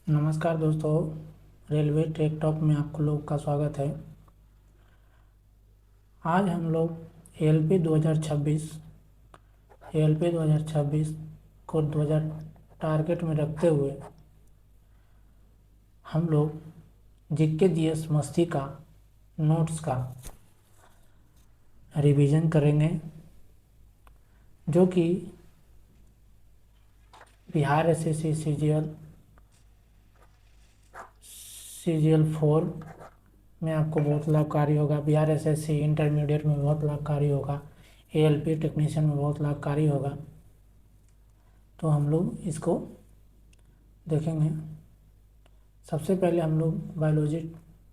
नमस्कार दोस्तों, railway take talk में आपको लोग का स्वागत है। आज हम लोग एएलपी 2026 को 2000 टारगेट में रखते हुए हम लोग जीके जीएस मस्ती का नोट्स का रिवीजन करेंगे, जो कि बिहार एसएससी सीजीएल 4 में आपको बहुत लाभकारी होगा। बिहार एसएससी इंटरमीडिएट में बहुत लाभकारी होगा। एएलपी टेक्नीशियन में बहुत लाभकारी होगा। तो हम लोग इसको देखेंगे। सबसे पहले हम लोग बायोलॉजी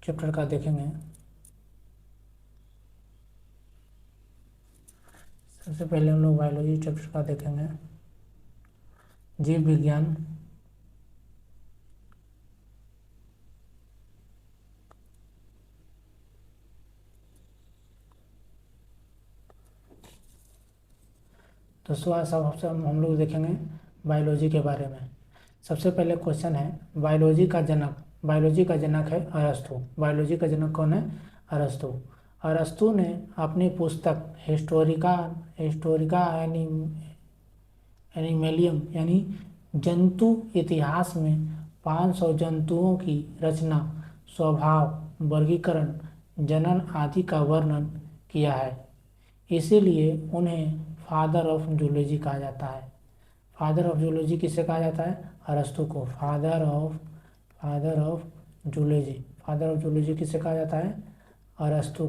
चैप्टर का देखेंगे। जीव विज्ञान। तो सबसे हम लोग देखेंगे बायोलॉजी के बारे में। सबसे पहले क्वेश्चन है बायोलॉजी का जनक है अरस्तु। बायोलॉजी का जनक कौन है? अरस्तु। अरस्तु ने अपनी पुस्तक हिस्टोरिका एनिमेलियम यानी जंतु इतिहास में 500 जंतुओं की रचना, स्वभाव, वर्गीकरण, जनन आदि का वर्णन किया है। इसीलिए उन्हें फादर ऑफ जूलॉजी कहा जाता है। फादर ऑफ जूलॉजी किसे कहा जाता है? अरस्तु को। फादर ऑफ जूलॉजी किसे कहा जाता है? अरस्तु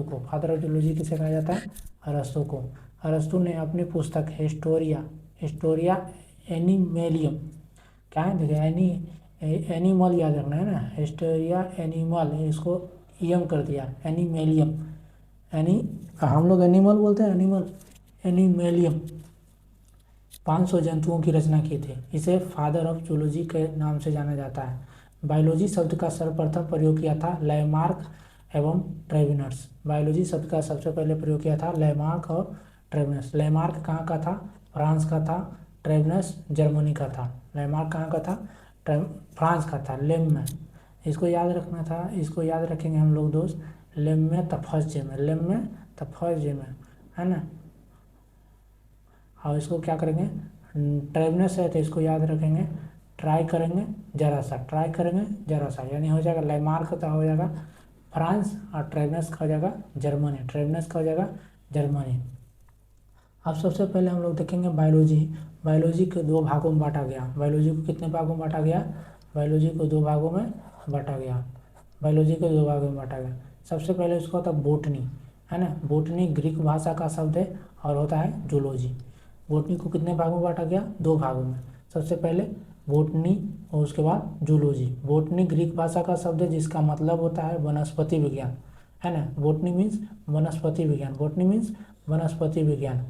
को। फादर ऑफ जूलॉजी किसे कहा जाता है? अरस्तु को। अरस्तु ने अपनी पुस्तक हिस्टोरिया एनिमेलियम, क्या है देखिए, एनिमल याद रखना है ना, हिस्टोरिया एनिमल, इसको एम कर दिया, एनिमेलियम। हम लोग एनिमल बोलते हैं, एनिमेलियम 500 जंतुओं की रचना की थी। इसे फादर ऑफ जूलॉजी के नाम से जाना जाता है। बायोलॉजी शब्द का सर्वप्रथम प्रयोग किया था लैमार्क एवं ट्रेविनस। बायोलॉजी शब्द का सबसे पहले प्रयोग किया था लैमार्क और ट्रेविनस। लैमार्क कहाँ का था? फ्रांस का था। ट्रेविनस जर्मनी का था। लैमार्क कहाँ का था? फ्रांस का था, लेम में। इसको याद रखना था, इसको याद रखेंगे हम लोग दोस्त। लेम में तब फर्स्ट जे में, है ना। और इसको क्या करेंगे? ट्रेविनस है तो इसको याद रखेंगे, ट्राई करेंगे जरा सा, यानी हो जाएगा लैमार्क का हो जाएगा फ्रांस और ट्रेविनस का हो जाएगा जर्मनी। अब सबसे पहले हम लोग देखेंगे बायोलॉजी के दो भागों में बांटा गया। बायोलॉजी को कितने भागों में बांटा गया? बायोलॉजी को दो भागों में बांटा गया। सबसे पहले उसका होता है बोटनी, है ना। बोटनी ग्रीक भाषा का शब्द है और होता है जूलॉजी। बोटनी को कितने भागों में बांटा गया? दो भागों में। सबसे पहले बोटनी और उसके बाद जूलॉजी। बोटनी ग्रीक भाषा का शब्द है जिसका मतलब होता है वनस्पति विज्ञान, है ना। बोटनी मीन्स वनस्पति विज्ञान।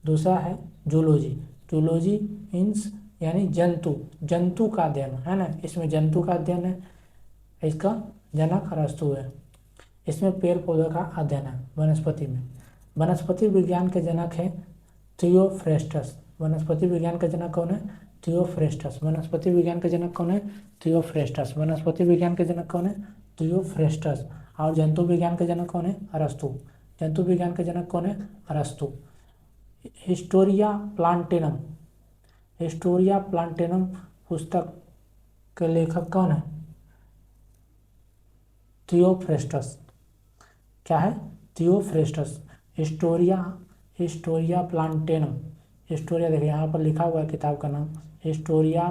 दूसरा है जूलॉजी मीन्स यानी जंतु का अध्ययन, है ना। इसमें जंतु का अध्ययन है, इसका जनक अरस्तु है। इसमें पेड़ पौधों का अध्ययन है वनस्पति में। वनस्पति विज्ञान के जनक है थियोफ्रेस्टस। वनस्पति विज्ञान का जनक कौन है? थियोफ्रेस्टस। और जंतु विज्ञान के जनक कौन है? अरस्तु। हिस्टोरिया प्लांटेनम पुस्तक के लेखक कौन है? थियोफ्रेस्टस। क्या है? थियोफ्रेस्टस। हिस्टोरिया प्लांटेनम, हिस्टोरिया देखिए यहाँ पर लिखा हुआ है किताब का नाम, हिस्टोरिया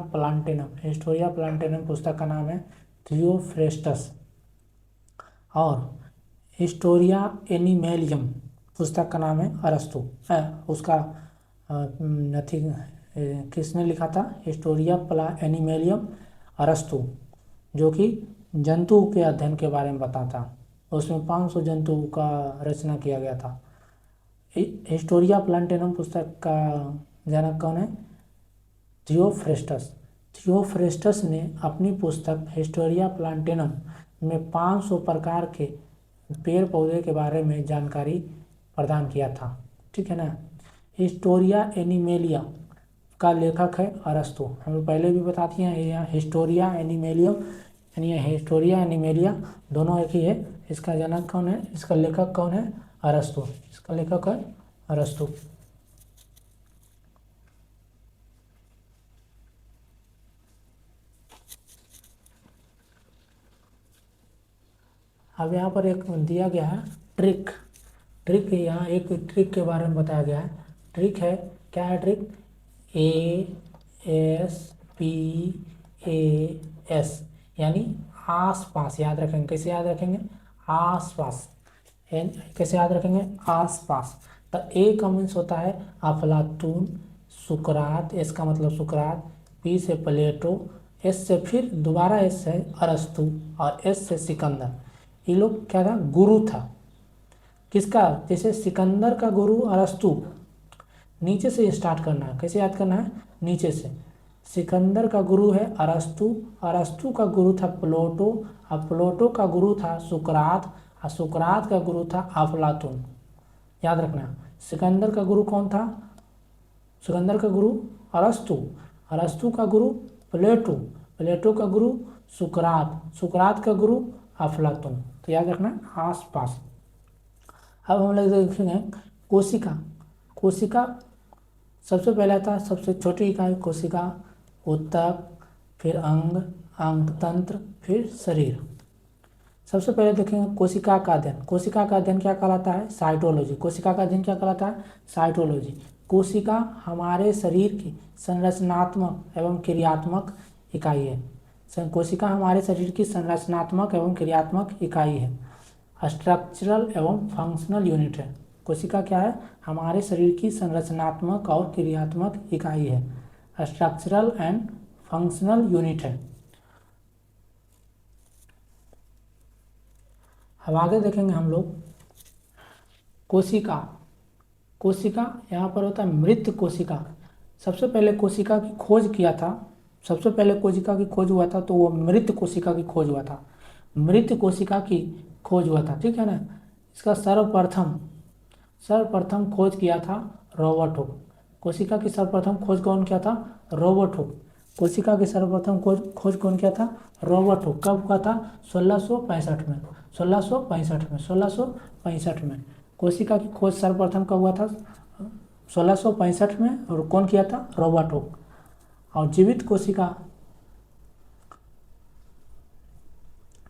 प्लांटेनम पुस्तक का नाम है थियोफ्रेस्टस। और हिस्टोरिया एनिमेलियम पुस्तक का नाम है अरस्तु। उसका किसने लिखा था? हिस्टोरिया एनिमेलियम अरस्तु, जो कि जंतु के अध्ययन के बारे में बताता। उसमें 500 जंतु का रचना किया गया था। हिस्टोरिया प्लांटेनम पुस्तक का जनक कौन है? थियोफ्रेस्टस ने अपनी पुस्तक हिस्टोरिया प्लांटेनम में 500 प्रकार के पेड़ पौधे के बारे में जानकारी प्रदान किया था, ठीक है ना। हिस्टोरिया एनिमेलिया का लेखक है अरस्तु। हम लोग पहले भी बता दिए हैं, यहाँ हिस्टोरिया एनिमेलियम यानी हिस्टोरिया एनिमेलिया दोनों एक ही है। इसका जनक कौन है, इसका लेखक कौन है, अरस्तु। इसका लेखक है अरस्तु। अब यहाँ पर एक दिया गया है ट्रिक। ट्रिक यहाँ एक ट्रिक के बारे में बताया गया है। ट्रिक है, क्या है ट्रिक, ASPAS यानी आस पास। याद रखेंगे, कैसे याद रखेंगे, आस पास। कैसे याद रखेंगे, आस पास। तो ए का मीन्स होता है अफलातून, सुकरात, एस का मतलब सुकरात, पी से प्लेटो, एस से फिर दोबारा एस है अरस्तु, और एस से सिकंदर। ये लोग क्या था, गुरु था किसका, जैसे सिकंदर का गुरु अरस्तु, नीचे से स्टार्ट करना है। कैसे याद करना है, नीचे से। सिकंदर का गुरु है अरस्तु, अरस्तु का गुरु था प्लेटो, और प्लेटो का गुरु था सुकरात, और सुकरात का गुरु था अफलातून। याद रखना, सिकंदर का गुरु कौन था, सिकंदर का गुरु अरस्तु, अरस्तु का गुरु प्लेटो, प्लेटो का गुरु सुकरात, सुकरात का गुरु अफलातून। तो याद रखना आस पास। अब हम लोग देखेंगे कोशिका। कोशिका सबसे पहले आता है, सबसे छोटी इकाई कोशिका, ऊतक, फिर अंग, अंग तंत्र, फिर शरीर। सबसे पहले देखेंगे कोशिका का अध्ययन। कोशिका का अध्ययन क्या कहलाता है, साइटोलॉजी। कोशिका का अध्ययन क्या कहलाता है, साइटोलॉजी। कोशिका हमारे शरीर की संरचनात्मक एवं क्रियात्मक इकाई है। कोशिका हमारे शरीर की संरचनात्मक एवं क्रियात्मक इकाई है। स्ट्रक्चरल एवं फंक्शनल यूनिट है। कोशिका क्या है, हमारे शरीर की संरचनात्मक और क्रियात्मक इकाई है, स्ट्रक्चरल एंड फंक्शनल यूनिट है। अब आगे देखेंगे हम लोग कोशिका। कोशिका यहाँ पर होता है मृत कोशिका। सबसे पहले कोशिका की खोज किया था, सबसे पहले कोशिका की खोज हुआ था तो वो मृत कोशिका की खोज हुआ था, मृत कोशिका की खोज हुआ था, ठीक है ना। इसका सर्वप्रथम खोज किया था रॉबर्ट हुक। कोशिका की सर्वप्रथम खोज कौन किया था, रॉबर्ट हुक। कोशिका की सर्वप्रथम खोज कौन किया था, रॉबर्ट हुक। कब हुआ था, 1665 में, 1665 में कोशिका की खोज सर्वप्रथम कब हुआ था, 1665 में। और कौन किया था, रॉबर्ट हुक। और जीवित कोशिका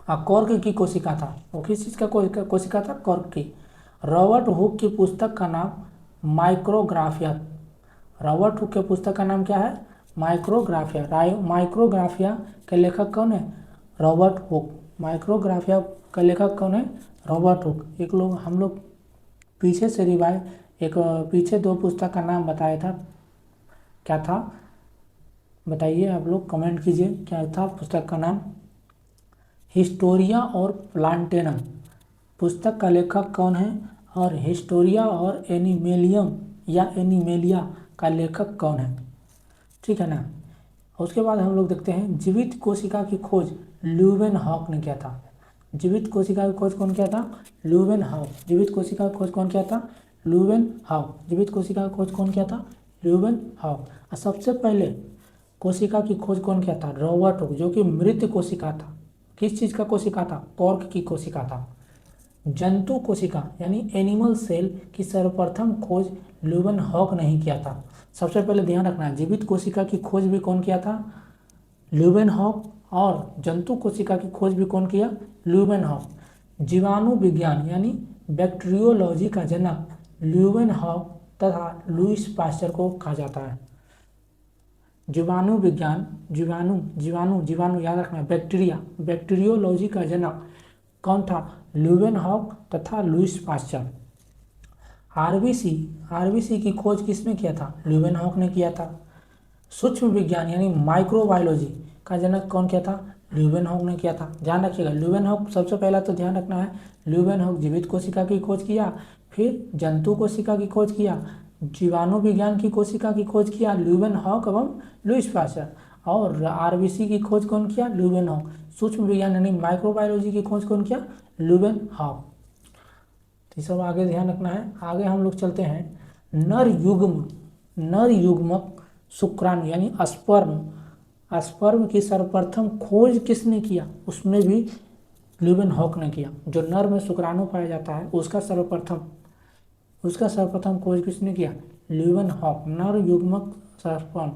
कॉर्क की कोशिका था। वो किस चीज़ का कोशिका था, कॉर्क की। रॉबर्ट हुक की पुस्तक का नाम माइक्रोग्राफिया। रॉबर्ट हुक के पुस्तक का नाम क्या है, माइक्रोग्राफिया। माइक्रोग्राफिया के लेखक कौन है, रॉबर्ट हुक। माइक्रोग्राफिया का लेखक कौन है, रॉबर्ट हुक। एक लोग हम लोग पीछे से पीछे दो पुस्तक का नाम बताया था, क्या था बताइए, आप लोग कमेंट कीजिए क्या था पुस्तक का नाम। हिस्टोरिया और प्लांटेनम पुस्तक का लेखक कौन है, और हिस्टोरिया और एनिमेलियम या एनिमेलिया का लेखक कौन है, ठीक है ना। उसके बाद हम लोग देखते हैं जीवित कोशिका की खोज ल्यूवेनहॉक ने किया था। जीवित कोशिका की खोज कौन किया था, ल्यूवेनहॉक। जीवित कोशिका की खोज कौन किया था, ल्यूवेनहॉक। जीवित कोशिका की खोज कौन किया था, ल्यूवेनहॉक। और सबसे पहले कोशिका की खोज कौन किया था, रॉबर्ट हुक, जो कि मृत कोशिका था। किस चीज़ का कोशिका था, कॉर्क की कोशिका था। जंतु कोशिका यानी एनिमल सेल की सर्वप्रथम खोज ल्यूवेनहॉक नहीं किया था। सबसे पहले ध्यान रखना, जीवित कोशिका की खोज भी कौन किया था, ल्यूवेनहॉक। और जंतु कोशिका की खोज भी कौन किया, ल्यूवेनहॉक। जीवाणु विज्ञान यानी बैक्टीरियोलॉजी का जनक ल्यूवेनहॉक तथा लुईस पास्चर को कहा जाता है। जीवाणु विज्ञान, जीवाणु याद रखना, बैक्टीरियोलॉजी का जनक कौन था, ल्यूवेनहॉक तथा लुईस पास्चर। आरबीसी की खोज किसने किया था, ल्यूवेनहॉक ने किया था। सूक्ष्म विज्ञान यानी माइक्रोबायोलॉजी का जनक कौन किया था, ल्यूवेनहॉक ने किया था। ध्यान रखिएगा, ल्यूवेनहॉक सबसे पहला तो ध्यान रखना है, ल्यूवेनहॉक जीवित कोशिका की खोज किया, फिर जंतु कोशिका की खोज किया, जीवाणु विज्ञान की कोशिका की खोज किया ल्यूवेनहॉक एवं लुईस पास्चर, और आरबीसी की खोज कौन किया, ल्यूवेनहॉक। सूक्ष्म विज्ञान यानी माइक्रोबायोलॉजी की खोज कौन किया, ल्यूवेनहॉक। तो सब आगे ध्यान रखना है। आगे हम लोग चलते हैं नर युग्मक शुक्राणु यानी स्पर्म, स्पर्म की सर्वप्रथम खोज किसने किया? उसमें भी ल्यूवेनहॉक ने किया। जो नर में शुक्राणु पाया जाता है उसका सर्वप्रथम खोज किसने किया? ल्यूवेनहॉक। नर युग्मक स्पर्म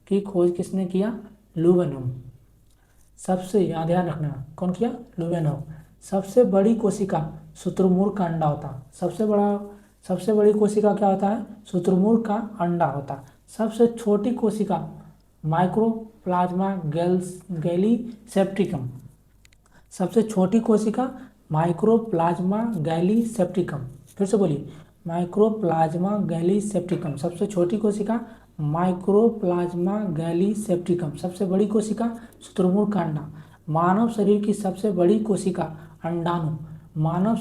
की खोज किसने किया? ल्यूवेनहॉक। सबसे यहाँ ध्यान रखना, कौन किया? ल्यूवेनहॉक। सबसे बड़ी कोशिका शुतुरमुर्ग का अंडा होता है। सबसे बड़ी कोशिका क्या होता है? शुतुरमुर्ग का अंडा होता है। सबसे छोटी कोशिका माइक्रोप्लाज्मा गैलीसेप्टिकम। सबसे छोटी कोशिका माइक्रोप्लाज्मा गैलीसेप्टिकम। फिर से बोलिए, माइक्रोप्लाज्मा गैलीसेप्टिकम। सबसे छोटी कोशिका माइक्रोप्लाज्मा गैलीसेप्टिकम। सबसे बड़ी कोशिका शुतुरमुर्ग का अंडा। मानव शरीर की सबसे बड़ी कोशिका अंडाणु। मानव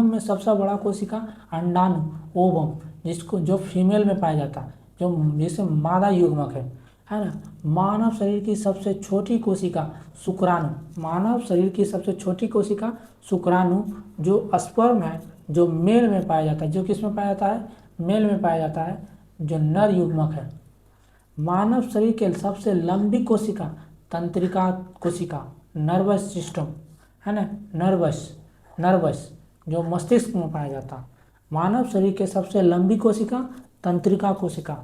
में सबसे बड़ा कोशिका अंडाणु, ओवम, जिसको जो फीमेल में पाया जाता है, जो जिसे मादा युग्मक है ना। मानव शरीर की सबसे छोटी कोशिका शुक्राणु। मानव शरीर की सबसे छोटी कोशिका शुक्राणु, जो स्पर्म है, जो मेल में पाया जाता है। जो किस में पाया जाता है? मेल में पाया जाता है, जो नर युग्मक है। मानव शरीर के सबसे लंबी कोशिका तंत्रिका कोशिका, नर्वस सिस्टम है ना, नर्वस जो मस्तिष्क में पाया जाता है। मानव शरीर के सबसे लंबी कोशिका तंत्रिका कोशिका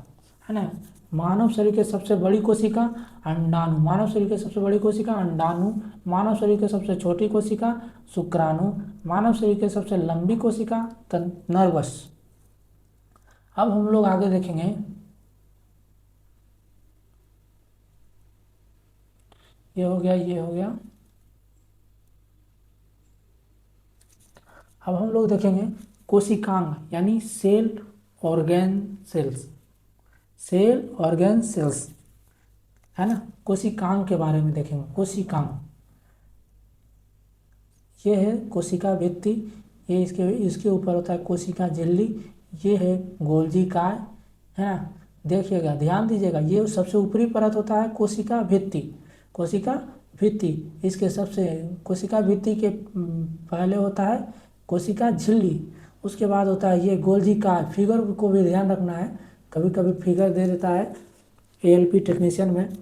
है ना। मानव शरीर के सबसे बड़ी कोशिका अंडाणु। मानव शरीर के सबसे बड़ी कोशिका अंडाणु। मानव शरीर के सबसे छोटी कोशिका शुक्राणु। मानव शरीर के सबसे लंबी कोशिका नर्वस। अब हम लोग आगे देखेंगे, ये हो गया। अब हम लोग देखेंगे कोशिकांग यानी सेल ऑर्गेन सेल्स है ना। कोशिकांग के बारे में देखेंगे। कोशिकांग ये है कोशिका भित्ति, ये इसके ऊपर होता है कोशिका झिल्ली, ये है गोल्जी काय है ना। देखिएगा, ध्यान दीजिएगा, ये सबसे ऊपरी परत होता है कोशिका भित्ति। इसके सबसे कोशिका भित्ति के पहले होता है कोशिका झिल्ली, उसके बाद होता है ये गोल्जी काय। फिगर को भी ध्यान रखना है, कभी कभी फिगर दे देता है एएलपी टेक्नीशियन में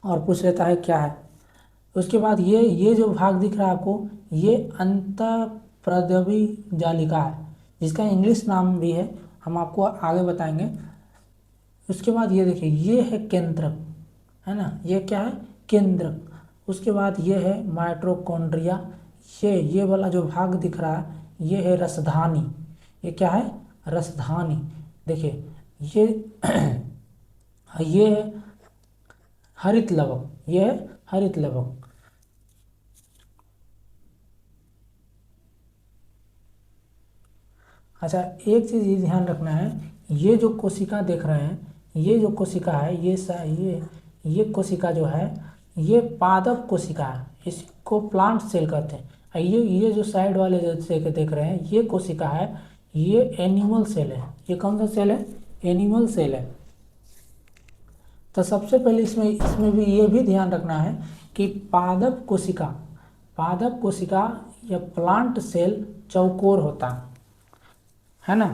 और पूछ लेता है क्या है। उसके बाद ये जो भाग दिख रहा है आपको, ये अंतःप्रद्रवी जालिका है, जिसका इंग्लिश नाम भी है, हम आपको आगे बताएंगे। उसके बाद ये देखिए, ये है केंद्रक है ना, ये क्या है? केंद्रक। उसके बाद ये है माइटोकॉन्ड्रिया, ये वाला जो भाग दिख रहा है ये है रसधानी। ये क्या है? रसधानी। देखिए ये ये है हरित लवक, ये है हरित लवक। अच्छा, एक चीज़ ये ध्यान रखना है, ये जो कोशिका देख रहे हैं, ये जो कोशिका है, ये कोशिका जो है, ये पादप कोशिका है, इसको प्लांट सेल कहते हैं। ये जो साइड वाले जो देख रहे हैं, ये कोशिका है, ये एनिमल सेल है। ये कौन सा सेल है? एनिमल सेल है। तो सबसे पहले इसमें भी ये भी ध्यान रखना है कि पादप कोशिका या प्लांट सेल चौकोर होता है ना।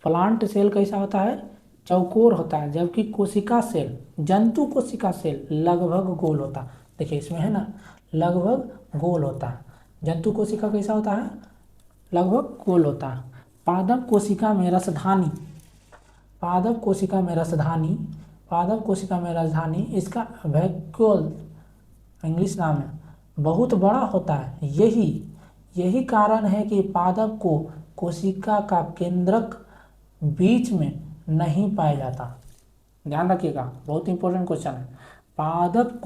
प्लांट सेल कैसा होता है? चौकोर होता है, जबकि कोशिका सेल, जंतु कोशिका सेल लगभग गोल होता है। देखिए इसमें है ना, लगभग गोल होता है। जंतु कोशिका कैसा होता है? लगभग गोल होता है। पादप कोशिका में राजधानी इसका वैक्यूल इंग्लिश नाम है, बहुत बड़ा होता है। यही कारण है कि पादप को कोशिका का केंद्रक बीच में नहीं पाया जाता। ध्यान रखिएगा, बहुत इंपॉर्टेंट क्वेश्चन है। पादप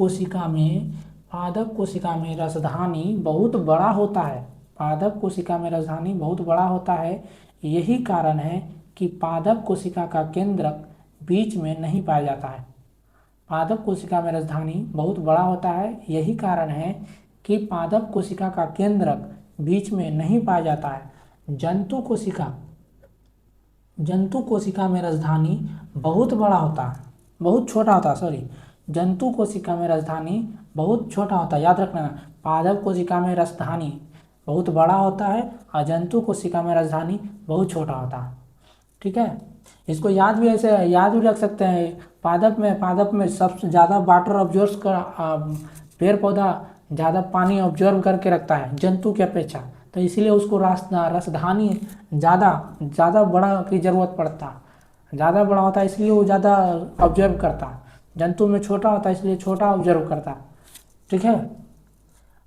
कोशिका में राजधानी बहुत बड़ा होता है। पादप कोशिका में राजधानी बहुत बड़ा होता है, यही कारण है कि पादप कोशिका का केंद्रक बीच में नहीं पाया जाता है। पादप कोशिका में राजधानी बहुत बड़ा होता है, यही कारण है कि पादप कोशिका का केंद्रक बीच में नहीं पाया जाता है। जंतु कोशिका में राजधानी बहुत बड़ा होता है, बहुत छोटा होता है, सॉरी। जंतु कोशिका में राजधानी बहुत छोटा होता है, याद रखना। पादप कोशिका में राजधानी बहुत बड़ा होता है और जंतु कोशिका में राजधानी बहुत छोटा होता है। ठीक है, इसको याद भी ऐसे याद भी रख सकते हैं। पादप में सबसे ज़्यादा वाटर ऑब्जर्व कर पेड़ पौधा ज़्यादा पानी ऑब्जर्व करके रखता है जंतु की अपेक्षा, तो इसीलिए उसको रसधानी ज़्यादा ज़्यादा बड़ा की ज़रूरत पड़ता, ज़्यादा बड़ा होता है इसलिए वो ज़्यादा ऑब्जर्व करता। जंतु में छोटा होता है इसलिए छोटा ऑब्जर्व करता। ठीक है।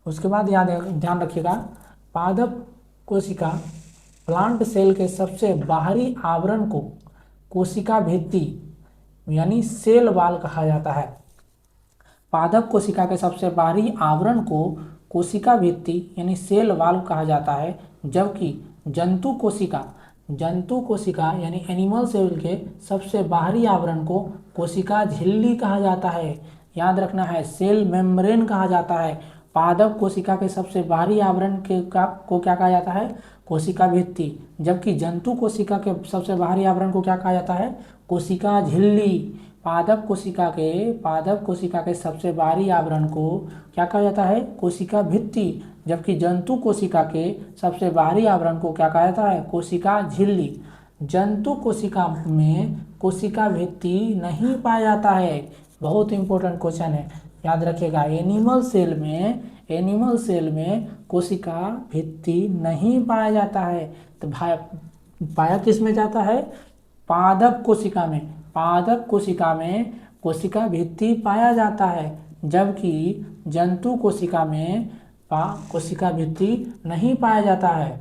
उसके बाद ध्यान रखिएगा, पादप कोशिका प्लांट सेल के सबसे बाहरी आवरण को कोशिका भित्ति यानी सेल वाल कहा जाता है। पादप कोशिका के सबसे बाहरी आवरण को कोशिका भित्ति यानी सेल वाल कहा जाता है, जबकि जंतु कोशिका यानी एनिमल सेल के सबसे बाहरी आवरण को कोशिका झिल्ली कहा जाता है। याद रखना है, सेल मेम्ब्रेन कहा जाता है। पादप कोशिका के सबसे बाहरी आवरण को क्या कहा जाता है? कोशिका भित्ति, जबकि जंतु कोशिका के सबसे बाहरी आवरण को क्या कहा जाता है? कोशिका झिल्ली। पादप कोशिका के सबसे बाहरी आवरण को क्या कहा जाता है? कोशिका भित्ति, जबकि जंतु कोशिका के सबसे बाहरी आवरण को क्या कहा जाता है? कोशिका झिल्ली। जंतु कोशिका में कोशिका भित्ति नहीं पाया जाता है। बहुत इंपॉर्टेंट क्वेश्चन है, याद रखिएगा। एनिमल सेल में कोशिका भित्ति नहीं पाया जाता है। तो पाया किस में जाता है? पादप कोशिका में कोशिका भित्ति पाया जाता है, जबकि जंतु कोशिका में कोशिका भित्ति नहीं पाया जाता है।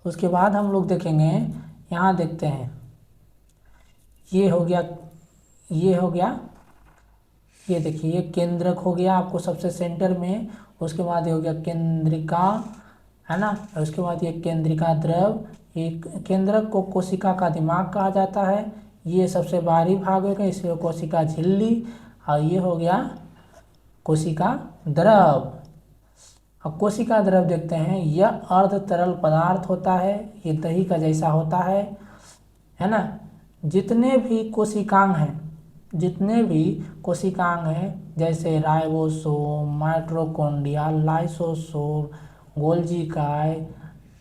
उसके बाद हम लोग देखेंगे, यहाँ देखते हैं, ये हो गया, ये देखिए, ये केंद्रक हो गया आपको सबसे सेंटर में। उसके बाद ये हो गया केंद्रिका, है ना। उसके बाद ये केंद्रिका द्रव, ये केंद्रक को कोशिका का दिमाग कहा जाता है। ये सबसे बाहरी भाग हो गया, इसलिए कोशिका झिल्ली। और ये हो गया कोशिका द्रव। अब कोशिका द्रव देखते हैं, यह अर्ध तरल पदार्थ होता है, ये दही का जैसा होता है ना। जितने भी कोशिकांग हैं जैसे राइबोसोम, माइटोकॉन्ड्रिया, लाइसोसोम, गोल्गी काय,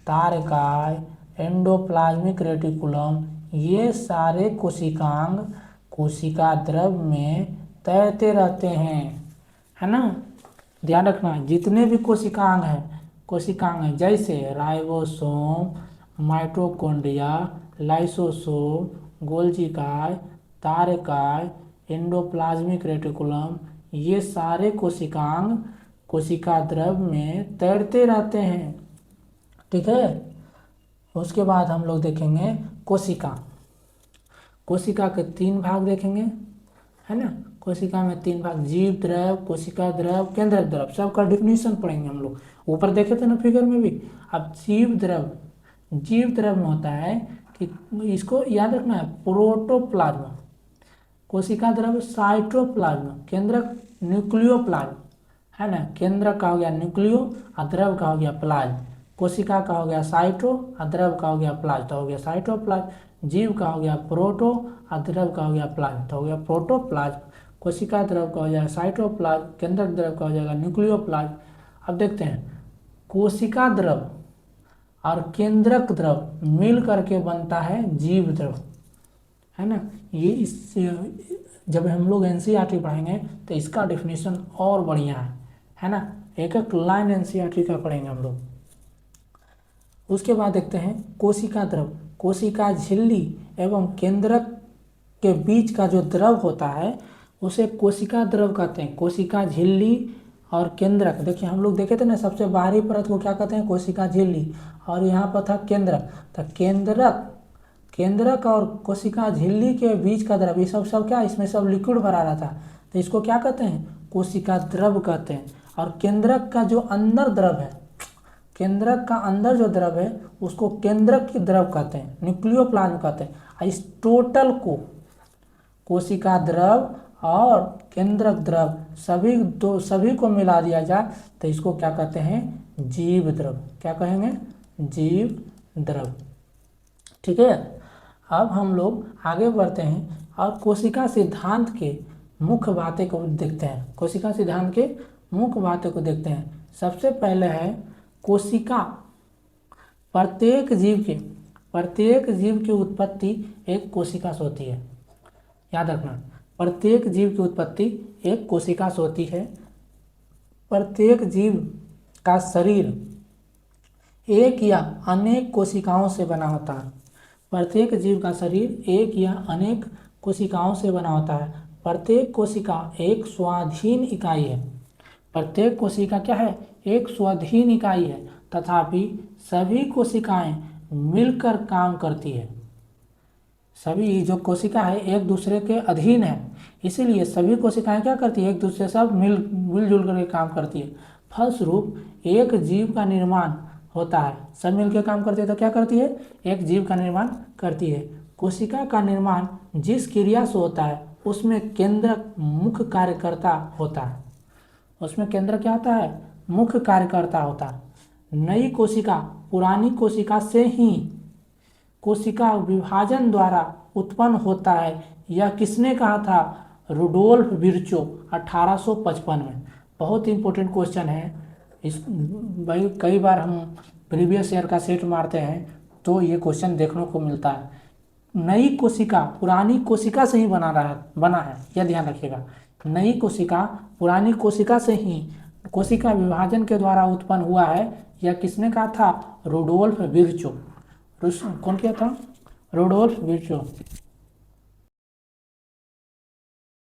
तारकाय, एंडोप्लाज्मिक रेटिकुलम, ये सारे कोशिकांग कोशिका द्रव में तैरते रहते हैं, है ना। ध्यान रखना, जितने भी कोशिकांग हैं जैसे राइबोसोम, माइटोकॉन्ड्रिया, लाइसोसोम, गोल्गी काय, तारकाय, एंडोप्लाज्मिक रेटिकुलम, ये सारे कोशिकांग कोशिका द्रव में तैरते रहते हैं। ठीक है। उसके बाद हम लोग देखेंगे कोशिका के 3 भाग देखेंगे, है ना। कोशिका में 3 भाग, जीव द्रव, कोशिका द्रव, केंद्रक द्रव, सबका डिफिनीशन पढ़ेंगे हम लोग। ऊपर देखे थे ना फिगर में भी। अब जीव द्रव में होता है कि इसको याद रखना है, प्रोटोप्लाज्म, कोशिका द्रव साइटोप्लाज्म, केंद्रक न्यूक्लियोप्लाज्म, है ना। केंद्रक का हो गया न्यूक्लियो और द्रव का हो गया प्लाज्म। कोशिका का हो गया साइटो और द्रव का हो गया प्लाज्म, तो हो गया साइटोप्लाज्म। जीव का हो गया प्रोटो और द्रव का हो गया प्लाज्म, तो हो गया प्रोटोप्लाज्म। कोशिका द्रव का हो जाएगा साइटोप्लाज्म, केंद्रक द्रव का हो जाएगा न्यूक्लियोप्लाज्म। अब देखते हैं, कोशिका द्रव और केंद्रक द्रव मिल करके बनता है जीव द्रव, है ना। ये इस जब हम लोग एनसीईआरटी पढ़ेंगे तो इसका डिफिनीशन और बढ़िया है ना। एक एक लाइन एनसीईआरटी का पढ़ेंगे हम लोग। उसके बाद देखते हैं कोशिका द्रव, कोशिका झिल्ली एवं केंद्रक के बीच का जो द्रव होता है उसे कोशिका द्रव कहते हैं। कोशिका झिल्ली और केंद्रक, देखिए हम लोग देखे थे ना, सबसे बाहरी परत को क्या कहते हैं? कोशिका झिल्ली। और यहाँ पर था केंद्रक, तो केंद्रक और कोशिका झिल्ली के बीच का द्रव, ये सब क्या, इसमें सब लिक्विड भरा रहता है, तो इसको क्या कहते हैं? कोशिका द्रव कहते हैं। और केंद्रक का जो अंदर द्रव है, केंद्रक का अंदर जो द्रव है उसको केंद्रक की द्रव कहते हैं, न्यूक्लियोप्लाज्म कहते हैं। इस टोटल को कोशिका द्रव और केंद्रक द्रव सभी को मिला दिया जाए तो इसको क्या कहते हैं? जीव द्रव। क्या कहेंगे? जीव द्रव। ठीक है। अब हम लोग आगे बढ़ते हैं और कोशिका सिद्धांत के मुख्य बातें को देखते हैं। कोशिका सिद्धांत के मुख्य बातें को देखते हैं। सबसे पहले है कोशिका प्रत्येक जीव के प्रत्येक जीव की उत्पत्ति एक कोशिका से होती है। याद रखना, प्रत्येक जीव की उत्पत्ति एक कोशिका से होती है। प्रत्येक जीव का शरीर एक या अनेक कोशिकाओं से बना होता है। प्रत्येक जीव का शरीर एक या अनेक कोशिकाओं से बना होता है। प्रत्येक कोशिका एक स्वाधीन इकाई है। प्रत्येक कोशिका क्या है? एक स्वाधीन इकाई है, तथापि सभी कोशिकाएं मिलकर काम करती है। सभी जो कोशिका है एक दूसरे के अधीन है, इसीलिए सभी कोशिकाएं क्या करती है? एक दूसरे से मिलजुल करके काम करती है। फलस्वरूप एक जीव का निर्माण होता है। सब मिलकर काम करती है तो क्या करती है? एक जीव का निर्माण करती है। कोशिका का निर्माण जिस क्रिया से होता है उसमें केंद्रक मुख्य कार्यकर्ता होता है। उसमें केंद्र क्या होता है? मुख्य कार्यकर्ता होता है। नई कोशिका पुरानी कोशिका से ही कोशिका विभाजन द्वारा उत्पन्न होता है। यह किसने कहा था? रुडोल्फ विर्चो 1855 में। बहुत इंपॉर्टेंट क्वेश्चन है इस भाई, कई बार हम प्रीवियस ईयर का सेट मारते हैं तो ये क्वेश्चन देखने को मिलता है। नई कोशिका पुरानी कोशिका से ही बना है, यह ध्यान रखिएगा। नई कोशिका पुरानी कोशिका से ही कोशिका विभाजन के द्वारा उत्पन्न हुआ है। यह किसने कहा था? Rudolf Virchow. कौन किया था? Rudolf Virchow.